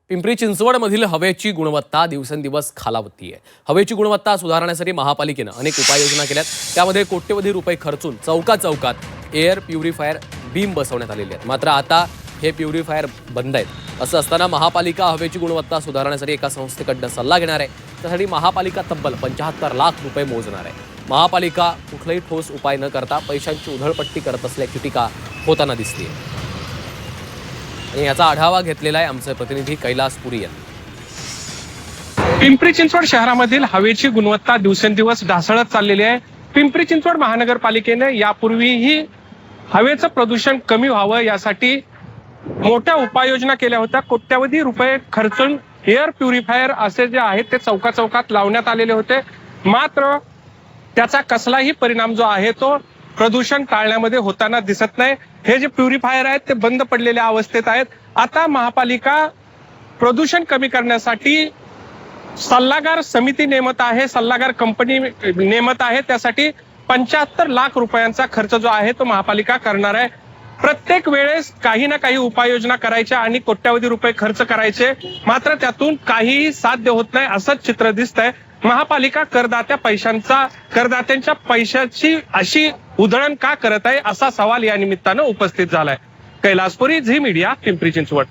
पिंपरी चिंचवडमधील हवेची गुणवत्ता दिवसेंदिवस खालावतीये। हवेची गुणवत्ता सुधारण्यासाठी महापालिकेने अनेक उपाययोजना केल्यात। त्यामध्ये कोट्यवधी रुपये खर्चून चौकात एअर प्युरिफायर बीम बसवण्यात आलेले आहेत। मात्र आता हे प्युरिफायर बंद आहेत। असं असताना महापालिका हवेची गुणवत्ता सुधारण्यासाठी एका संस्थेकडून सल्ला घेणार आहे। त्यासाठी महापालिका तब्बल 75 लाख रुपये मोजणार आहे। महापालिका कुठलाही ठोस उपाय न करता पैशांची उधळपट्टी करत असल्याची टीका होताना दिसते। आणि याचा आढावा घेतलेला आहे आमचे प्रतिनिधी कैलास पुरी यांनी। पिंपरी चिंचवड शहरामधील हवेची गुणवत्ता दिवसेंदिवस ढासळत चाललेली आहे। पिंपरी चिंचवड महानगरपालिकेने यापूर्वीही हवेचं प्रदूषण कमी व्हावं यासाठी मोठ्या उपाययोजना केल्या होत्या। कोट्यवधी रुपये खर्चून एअर प्युरिफायर असे जे आहेत ते चौकात लावण्यात आलेले होते। मात्र त्याचा कसलाही परिणाम जो आहे तो प्रदूषण टाळण्यामध्ये होताना दिसत नाही। हे जे प्युरिफायर आहेत ते बंद पडलेल्या अवस्थेत आहेत। आता महापालिका प्रदूषण कमी करण्यासाठी सल्लागार समिती नेमत आहे, सल्लागार कंपनी नेमत आहे। त्यासाठी 75 लाख रुपयांचा खर्च जो आहे तो महापालिका करणार आहे। प्रत्येक वेळेस काही ना काही उपाययोजना करायच्या आणि कोट्यवधी रुपये खर्च करायचे, मात्र त्यातून काहीही साध्य होत नाही असंच चित्र दिसतंय। महापालिका करदात्यांच्या पैशाची अशी उधळण का करत आहे असा सवाल या निमित्तानं उपस्थित झालाय। कैलास पुरी, झी मीडिया, पिंपरी चिंचवड।